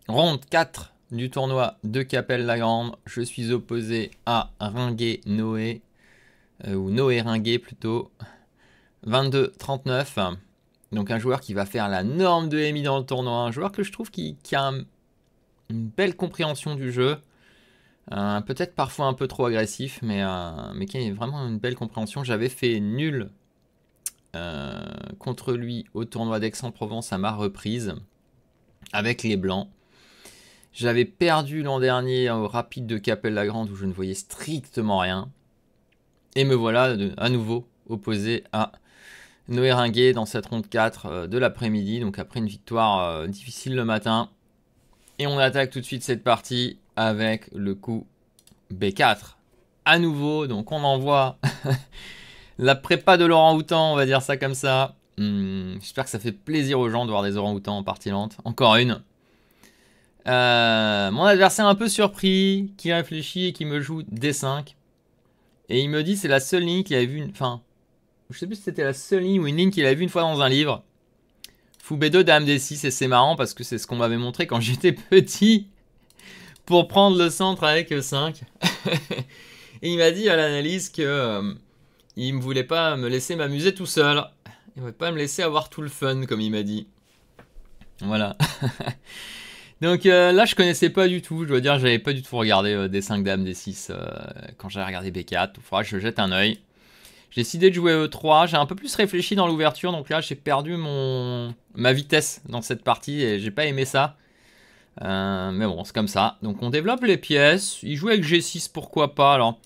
Ronde 4 du tournoi de Capelle-la-Grande. Je suis opposé à Ringuet Noé, ou Noé Ringuet plutôt. 22-39. Donc un joueur qui va faire la norme de MI dans le tournoi. Un joueur que je trouve qui a une belle compréhension du jeu. Peut-être parfois un peu trop agressif, mais qui a vraiment une belle compréhension. J'avais fait nul contre lui au tournoi d'Aix-en-Provence à ma reprise avec les Blancs. J'avais perdu l'an dernier au rapide de Capelle-la-Grande où je ne voyais strictement rien. Et me voilà à nouveau opposé à Noé Ringuet dans cette ronde 4 de l'après-midi. Donc après une victoire difficile le matin. Et on attaque tout de suite cette partie avec le coup B4. À nouveau, donc on envoie la prépa de l'orang-outan, on va dire ça comme ça. J'espère que ça fait plaisir aux gens de voir des orang-outans en partie lente. Encore une. Mon adversaire un peu surpris, qui réfléchit et qui me joue D5. Et il me dit c'est la seule ligne qu'il avait vue, enfin, je sais plus si c'était la seule ligne ou une ligne qu'il avait vue une fois dans un livre. Fou B2, Dame D6, et c'est marrant parce que c'est ce qu'on m'avait montré quand j'étais petit pour prendre le centre avec E5. Et il m'a dit à l'analyse que il ne voulait pas me laisser m'amuser tout seul. Il ne voulait pas me laisser avoir tout le fun, comme il m'a dit. Voilà. Donc là, je connaissais pas du tout. Je dois dire, j'avais pas du tout regardé D5 Dame D6 quand j'avais regardé B4. Il faudra que je jette un œil. J'ai décidé de jouer E3. J'ai un peu plus réfléchi dans l'ouverture. Donc là, j'ai perdu ma vitesse dans cette partie et j'ai pas aimé ça. Mais bon, c'est comme ça. Donc on développe les pièces. Il joue avec G6, pourquoi pas. Alors,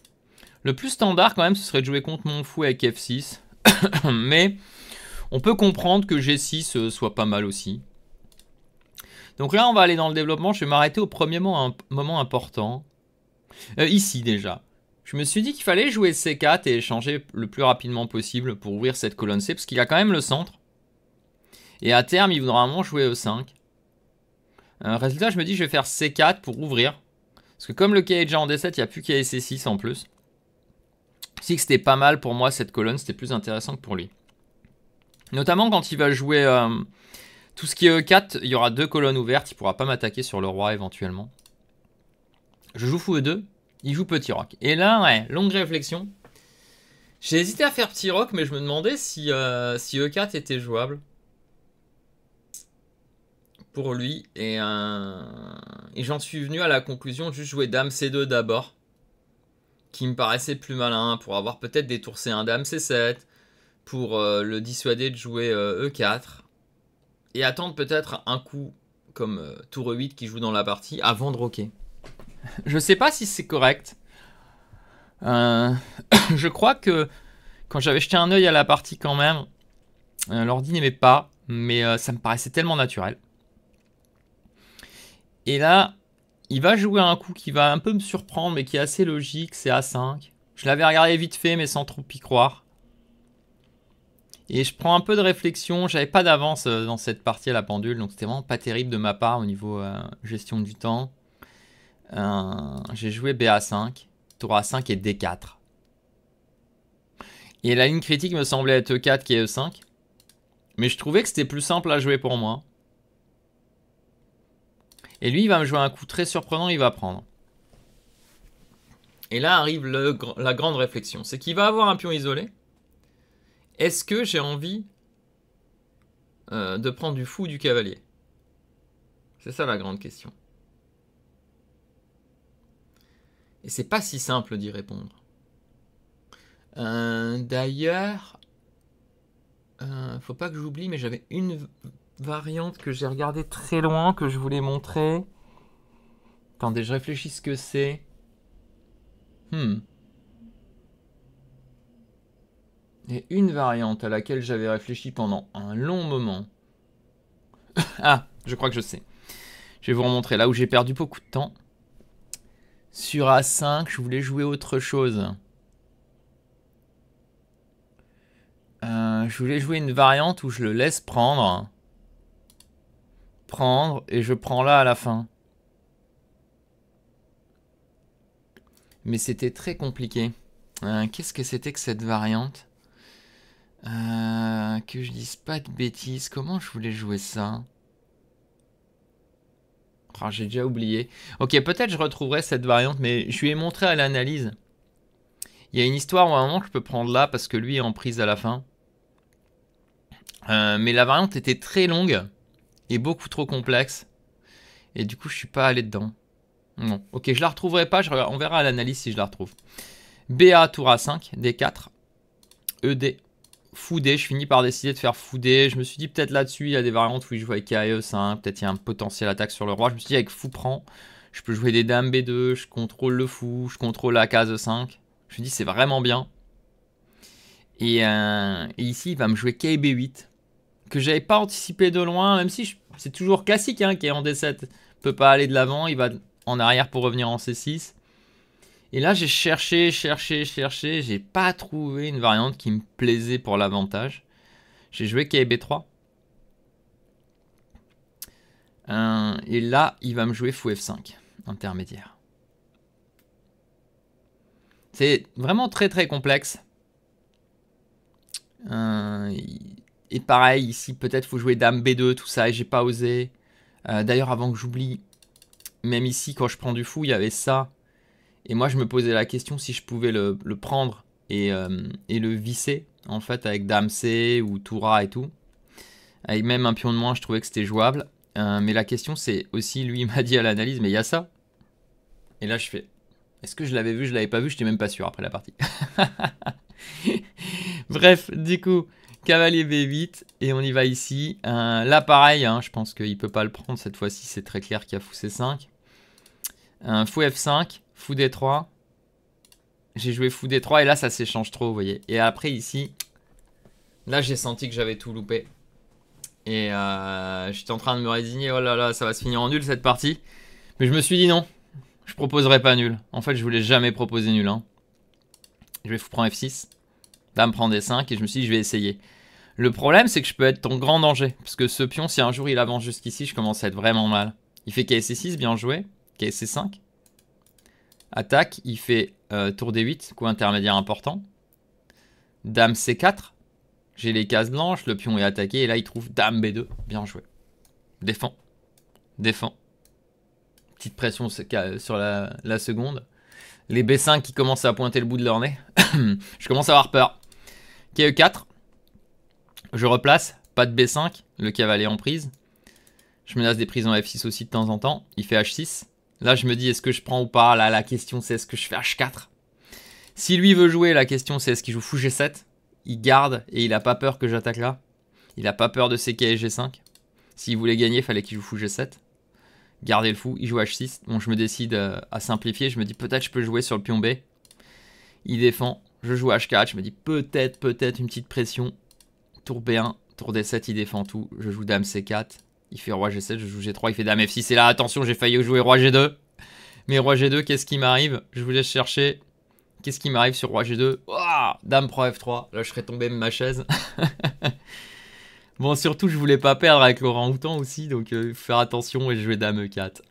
le plus standard quand même, ce serait de jouer contre mon fou avec F6. Mais on peut comprendre que G6 soit pas mal aussi. Donc là, on va aller dans le développement. Je vais m'arrêter au premier moment important. Ici déjà. Je me suis dit qu'il fallait jouer C4 et échanger le plus rapidement possible pour ouvrir cette colonne C, parce qu'il a quand même le centre. Et à terme, il voudra vraiment jouer E5. Résultat, je me dis je vais faire C4 pour ouvrir. Parce que comme le K est déjà en D7, il n'y a plus qu'à C6 en plus. Si que c'était pas mal pour moi cette colonne, c'était plus intéressant que pour lui. Notamment quand il va jouer tout ce qui est E4, il y aura deux colonnes ouvertes, il pourra pas m'attaquer sur le roi éventuellement. Je joue fou E2, il joue petit roc. Et là, ouais, longue réflexion. J'ai hésité à faire petit roc, mais je me demandais si E4 était jouable pour lui. Et j'en suis venu à la conclusion de juste jouer Dame C2 d'abord, qui me paraissait plus malin, pour avoir peut-être des tours C1 Dame C7, pour le dissuader de jouer E4, et attendre peut-être un coup comme tour E8 qui joue dans la partie avant de roquer. Je sais pas si c'est correct. Je crois que quand j'avais jeté un œil à la partie quand même, l'ordi n'aimait pas, mais ça me paraissait tellement naturel. Et là, il va jouer un coup qui va un peu me surprendre, mais qui est assez logique, c'est A5. Je l'avais regardé vite fait, mais sans trop y croire. Et je prends un peu de réflexion, j'avais pas d'avance dans cette partie à la pendule, donc c'était vraiment pas terrible de ma part au niveau gestion du temps. J'ai joué BA5, tour A5 et D4. Et la ligne critique me semblait être E4 qui est E5. Mais je trouvais que c'était plus simple à jouer pour moi. Et lui, il va me jouer un coup très surprenant, il va prendre. Et là arrive la grande réflexion. C'est qu'il va avoir un pion isolé. Est-ce que j'ai envie de prendre du fou ou du cavalier? C'est ça la grande question. Et c'est pas si simple d'y répondre. D'ailleurs, faut pas que j'oublie, mais j'avais une variante que j'ai regardée très loin, que je voulais montrer. Attendez, je réfléchis ce que c'est. Il y a une variante à laquelle j'avais réfléchi pendant un long moment. Ah, je crois que je sais. Je vais vous remontrer là où j'ai perdu beaucoup de temps. Sur A5, je voulais jouer autre chose. Je voulais jouer une variante où je le laisse prendre. Prendre, et je prends là à la fin. Mais c'était très compliqué. Qu'est-ce que c'était que cette variante? Que je dise pas de bêtises. Comment je voulais jouer ça? Ah, j'ai déjà oublié. Ok, peut-être je retrouverai cette variante, mais je lui ai montré à l'analyse. Il y a une histoire où à un moment je peux prendre là parce que lui est en prise à la fin. Mais la variante était très longue et beaucoup trop complexe. Et du coup, je suis pas allé dedans. Non. Ok, je la retrouverai pas. On verra à l'analyse si je la retrouve. BA, tour A5, D4. ED. Fou D. Je finis par décider de faire fou D. Je me suis dit peut-être là-dessus, il y a des variantes où il joue avec KE5. Peut-être il y a un potentiel attaque sur le roi. Je me suis dit avec fou prend, je peux jouer des dames B2. Je contrôle le fou. Je contrôle la case 5. Je me suis dit c'est vraiment bien. Et ici, il va me jouer KB8. Que j'avais pas anticipé de loin, même si c'est toujours classique qui est en D7. Peut pas aller de l'avant, il va en arrière pour revenir en C6. Et là j'ai cherché, j'ai pas trouvé une variante qui me plaisait pour l'avantage. J'ai joué KB3. Et là il va me jouer fou F5, intermédiaire. C'est vraiment très très complexe. Et pareil, ici, peut-être faut jouer dame B2, tout ça, et j'ai pas osé. D'ailleurs, avant que j'oublie, même ici, quand je prends du fou, il y avait ça. Et moi, je me posais la question si je pouvais le prendre et le visser, en fait, avec dame C ou tour A et tout. Avec même un pion de moins, je trouvais que c'était jouable. Mais la question, c'est aussi, lui, il m'a dit à l'analyse, mais il y a ça. Et là, je fais, est-ce que je l'avais vu, je l'avais pas vu, je n'étais même pas sûr après la partie. Bref, du coup... Cavalier B8 et on y va ici. Là pareil, hein, je pense qu'il peut pas le prendre cette fois-ci, c'est très clair qu'il y a fou C5. Fou F5, fou D3. J'ai joué fou D3 et là ça s'échange trop, vous voyez. Et après ici, là j'ai senti que j'avais tout loupé. Et j'étais en train de me résigner, oh là là, ça va se finir en nul cette partie. Mais je me suis dit non, je proposerai pas nul. En fait je voulais jamais proposer nul. Hein. Je vais fou prendre F6. Dame prend D5 et je me suis dit je vais essayer. Le problème c'est que je peux être en grand danger. Parce que ce pion, si un jour il avance jusqu'ici, je commence à être vraiment mal. Il fait KSC6, bien joué. KSC5. Attaque, il fait tour D8, coup intermédiaire important. Dame C4. J'ai les cases blanches, le pion est attaqué et là il trouve Dame B2. Bien joué. Défend. Défend. Petite pression sur la seconde. Les B5 qui commencent à pointer le bout de leur nez. Je commence à avoir peur. KE4. Je replace. Pas de B5. Le cavalier en prise. Je menace des prises en F6 aussi de temps en temps. Il fait H6. Là, je me dis, est-ce que je prends ou pas? Là, la question, c'est est-ce que je fais H4? Si lui veut jouer, la question, c'est est-ce qu'il joue fou G7? Il garde et il a pas peur que j'attaque là. Il a pas peur de CK et G5. S'il voulait gagner, il fallait qu'il joue fou G7. Garder le fou, il joue H6. Bon, je me décide à simplifier. Je me dis, peut-être je peux jouer sur le pion B. Il défend. Je joue H4. Je me dis, peut-être une petite pression. Tour B1, tour D7, il défend tout. Je joue Dame C4. Il fait Roi G7, je joue G3, il fait Dame F6. Et là, attention, j'ai failli jouer Roi G2. Mais Roi G2, qu'est-ce qui m'arrive? Je vous laisse chercher. Qu'est-ce qui m'arrive sur Roi G2? Oh, Dame prend F3. Là, je serais tombé de ma chaise. Bon, surtout, je voulais pas perdre avec Laurent Houtan aussi. Donc, faire attention et jouer Dame E4.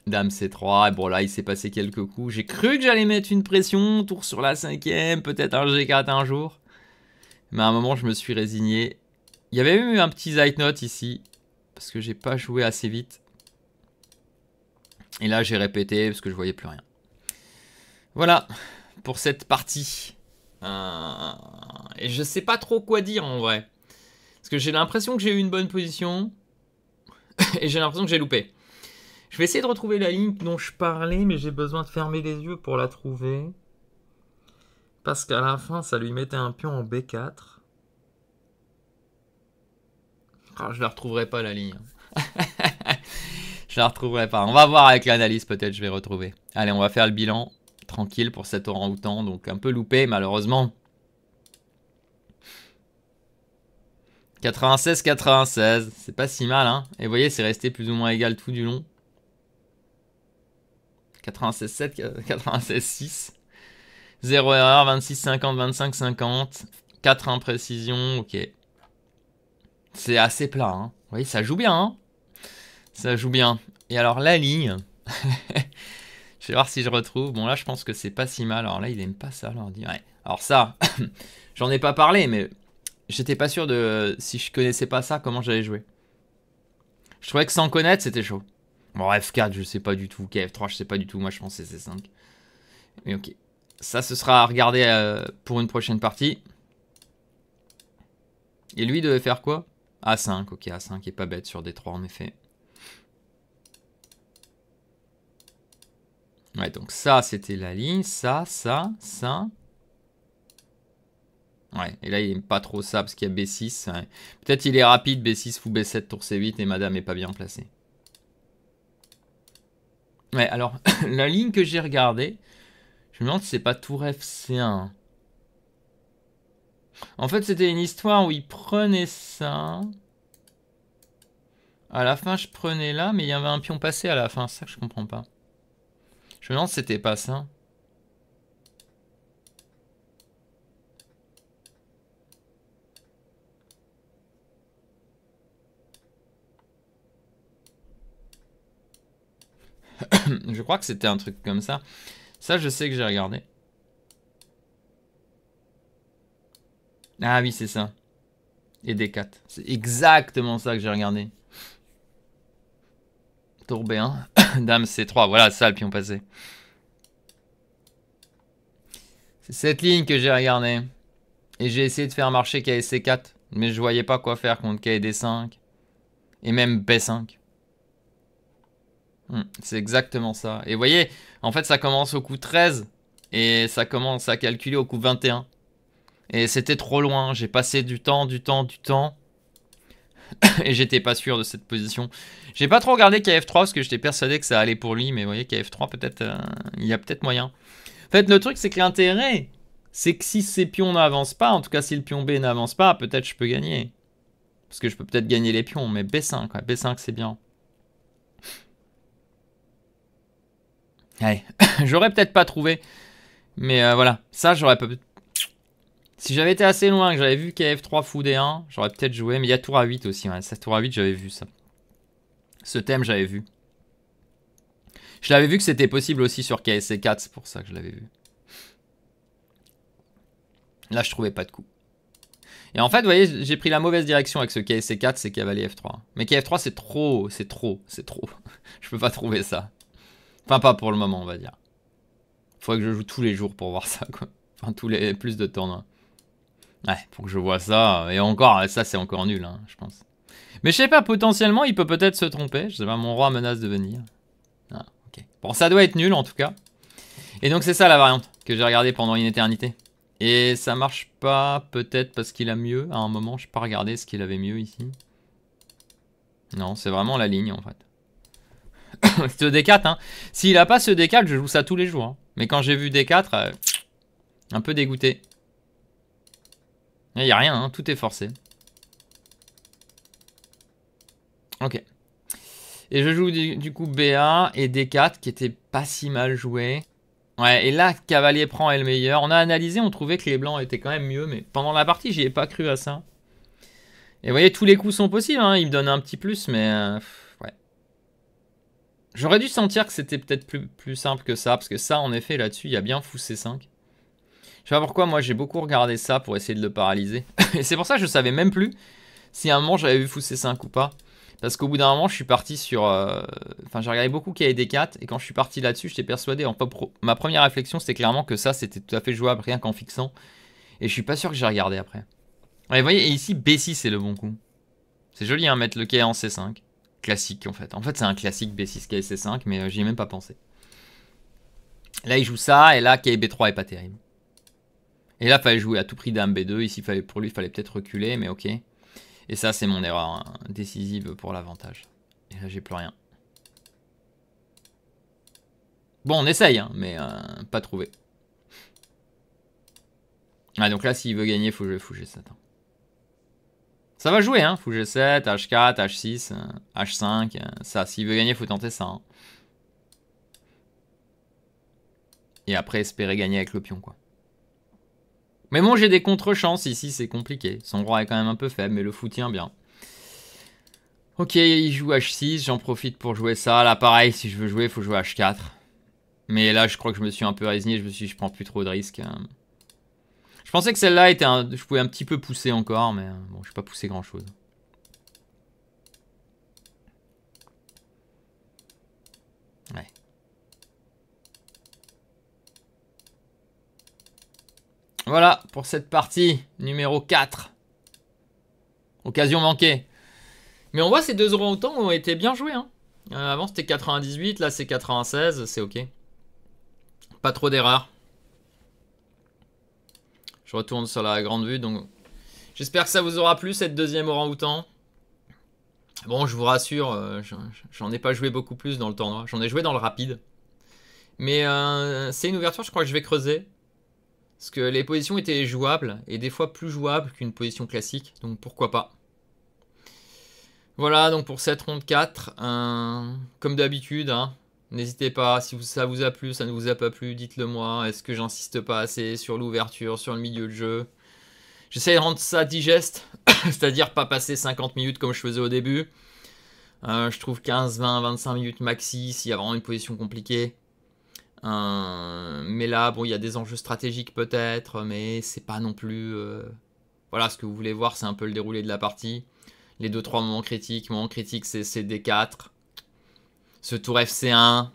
Dame C3. Et bon, là, il s'est passé quelques coups. J'ai cru que j'allais mettre une pression. Tour sur la 5ème. Peut-être un G4 un jour. Mais à un moment, je me suis résigné. Il y avait eu un petit Zeitnote ici. Parce que j'ai pas joué assez vite. Et là, j'ai répété parce que je voyais plus rien. Voilà pour cette partie. Et je sais pas trop quoi dire en vrai. Parce que j'ai l'impression que j'ai eu une bonne position. Et j'ai l'impression que j'ai loupé. Je vais essayer de retrouver la ligne dont je parlais. Mais j'ai besoin de fermer les yeux pour la trouver. Parce qu'à la fin, ça lui mettait un pion en B4. Oh, je la retrouverai pas la ligne. Je la retrouverai pas. On va voir avec l'analyse, peut-être je vais retrouver. Allez, on va faire le bilan. Tranquille pour cet orang-outan. Donc un peu loupé, malheureusement. 96-96. C'est pas si mal, hein. Et vous voyez, c'est resté plus ou moins égal tout du long. 96-7, 96-6. 0 erreur, 26-50, 25-50. 4 imprécisions, ok. C'est assez plat, hein. Vous voyez, ça joue bien, hein. Ça joue bien. Et alors, la ligne... Je vais voir si je retrouve. Bon, là, je pense que c'est pas si mal. Alors là, il aime pas ça, l'ordi. Ouais. Alors ça, j'en ai pas parlé, mais j'étais pas sûr de... Si je connaissais pas ça, comment j'allais jouer. Je trouvais que sans connaître, c'était chaud. Bon, F4, je sais pas du tout. KF3, je sais pas du tout. Moi, je pense que c'est C5. Mais ok. Ça, ce sera à regarder pour une prochaine partie. Et lui devait faire quoi? A5, ok, A5 est pas bête sur D3 en effet. Ouais, donc ça, c'était la ligne. Ça. Ouais, et là, il aime pas trop ça parce qu'il y a B6. Ouais. Peut-être il est rapide, B6, fou B7, tour C8 et madame est pas bien placée. Ouais, alors, la ligne que j'ai regardée, je me demande si c'est pas tour FC1. En fait, c'était une histoire où il prenait ça. À la fin, je prenais là, mais il y avait un pion passé à la fin. C'est ça que je comprends pas. Je me demande si c'était pas ça. Je crois que c'était un truc comme ça. Ça, je sais que j'ai regardé. Ah oui, c'est ça. Et D4. C'est exactement ça que j'ai regardé. Tour B1. Dame C3. Voilà, ça, le pion passé. C'est cette ligne que j'ai regardée. Et j'ai essayé de faire marcher KSC4. Mais je voyais pas quoi faire contre KD5. Et même B5. C'est exactement ça. Et vous voyez, en fait, ça commence au coup 13. Et ça commence à calculer au coup 21. Et c'était trop loin. J'ai passé du temps. Et j'étais pas sûr de cette position. J'ai pas trop regardé KF3 parce que j'étais persuadé que ça allait pour lui. Mais vous voyez, KF3, peut-être, il y a peut-être moyen. En fait, le truc, c'est que l'intérêt, c'est que si ces pions n'avancent pas, en tout cas si le pion B n'avance pas, peut-être je peux gagner. Parce que je peux peut-être gagner les pions, mais B5, ouais, B5 c'est bien. Allez, j'aurais peut-être pas trouvé. Mais voilà, ça j'aurais pas... Si j'avais été assez loin, que j'avais vu KF3 fou D1, j'aurais peut-être joué. Mais il y a tour A8 aussi, ouais. Ça, tour A8, j'avais vu ça. Ce thème, j'avais vu. Je l'avais vu que c'était possible aussi sur KSC4, c'est pour ça que je l'avais vu. Là, je trouvais pas de coup. Et en fait, vous voyez, j'ai pris la mauvaise direction avec ce KSC4, c'est cavalier F3. Mais KF3, c'est trop. Je peux pas trouver ça. Enfin, pas pour le moment, on va dire. Faudrait que je joue tous les jours pour voir ça, quoi. Enfin, plus de tournois. Ouais, pour que je vois ça. Et encore, ça, c'est encore nul, hein, je pense. Mais je sais pas, potentiellement, il peut peut-être se tromper. Je sais pas, mon roi menace de venir. Ah, ok. Bon, ça doit être nul, en tout cas. Et donc, c'est ça, la variante que j'ai regardée pendant une éternité. Et ça marche pas, peut-être parce qu'il a mieux. À un moment, je n'ai pas regardé ce qu'il avait mieux ici. Non, c'est vraiment la ligne, en fait. Ce D4, hein. S'il a pas ce D4, je joue ça tous les jours. Hein. Mais quand j'ai vu D4, un peu dégoûté. Il n'y a rien, hein. Tout est forcé. Ok. Et je joue du coup BA et D4 qui était pas si mal joué. Ouais, et là, cavalier prend est le meilleur. On a analysé, on trouvait que les blancs étaient quand même mieux, mais pendant la partie, j'y ai pas cru à ça. Et vous voyez, tous les coups sont possibles, hein. Il me donne un petit plus, mais... ouais. J'aurais dû sentir que c'était peut-être plus simple que ça, parce que ça, en effet, là-dessus, il y a bien fou C5. Je sais pas pourquoi, moi, j'ai beaucoup regardé ça pour essayer de le paralyser. Et c'est pour ça que je savais même plus si à un moment, j'avais vu fou C5 ou pas. Parce qu'au bout d'un moment, je suis parti sur... Enfin, j'ai regardé beaucoup KD4, et quand je suis parti là-dessus, j'étais persuadé... Ma première réflexion, c'était clairement que ça, c'était tout à fait jouable, rien qu'en fixant. Et je suis pas sûr que j'ai regardé après. Ouais, vous voyez, et ici, B6, c'est le bon coup. C'est joli, hein, mettre le quai en C5. Classique, en fait. En fait, c'est un classique B6, quai C5, mais j'y ai même pas pensé. Là, il joue ça, et là, quai B3 est pas terrible. Et là, il fallait jouer à tout prix dame B2. Ici, pour lui, il fallait peut-être reculer, mais ok. Et ça, c'est mon erreur hein, décisive pour l'avantage. Et là, j'ai plus rien. Bon, on essaye, hein, mais pas trouvé. Ah, donc là, s'il veut gagner, il faut jouer fou G7. Hein. Ça va jouer, hein, fou G7, H4, H6, H5. Ça, s'il veut gagner, il faut tenter ça. Hein. Et après, espérer gagner avec le pion, quoi. Mais bon, j'ai des contre-chances ici, c'est compliqué. Son roi est quand même un peu faible, mais le fou tient bien. Ok, il joue H6, j'en profite pour jouer ça. Là, pareil, si je veux jouer, il faut jouer H4. Mais là, je crois que je me suis un peu résigné. Je me suis dit, je prends plus trop de risques. Je pensais que celle-là était je pouvais un petit peu pousser encore, mais bon, je n'ai pas poussé grand-chose. Voilà pour cette partie numéro 4. Occasion manquée. Mais on voit ces deux orang-outans ont été bien joués. Hein. Avant c'était 98, là c'est 96, c'est ok. Pas trop d'erreurs. Je retourne sur la grande vue, donc j'espère que ça vous aura plu cette deuxième orang-outan. Bon, je vous rassure, j'en ai pas joué beaucoup plus dans le tournoi. J'en ai joué dans le rapide. Mais c'est une ouverture, je crois que je vais creuser. Parce que les positions étaient jouables, et des fois plus jouables qu'une position classique, donc pourquoi pas. Voilà donc pour cette ronde 4, comme d'habitude, hein, n'hésitez pas, si ça vous a plu, ça ne vous a pas plu, dites-le moi. Est-ce que j'insiste pas assez sur l'ouverture, sur le milieu de jeu? J'essaie de rendre ça digeste, c'est-à-dire pas passer 50 minutes comme je faisais au début. Je trouve 15, 20, 25 minutes maxi s'il y a vraiment une position compliquée. Mais là, bon, il y a des enjeux stratégiques peut-être, mais c'est pas non plus... Voilà, ce que vous voulez voir, c'est un peu le déroulé de la partie. Les 2-3 moments critiques. Moment critique, c'est D4. Ce tour FC1.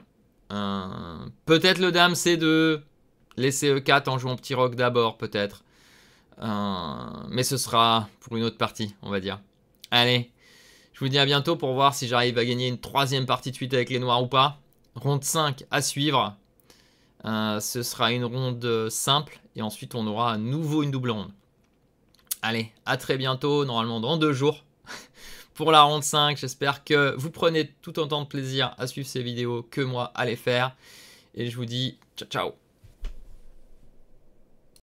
Peut-être le dame C2. Laisser E4 en jouant petit roc d'abord, peut-être. Mais ce sera pour une autre partie, on va dire. Allez, je vous dis à bientôt pour voir si j'arrive à gagner une troisième partie de suite avec les noirs ou pas. Ronde 5 à suivre. Ce sera une ronde simple. Et ensuite, on aura à nouveau une double ronde. Allez, à très bientôt, normalement dans 2 jours. Pour la ronde 5, j'espère que vous prenez tout autant de plaisir à suivre ces vidéos que moi à les faire. Et je vous dis ciao ciao.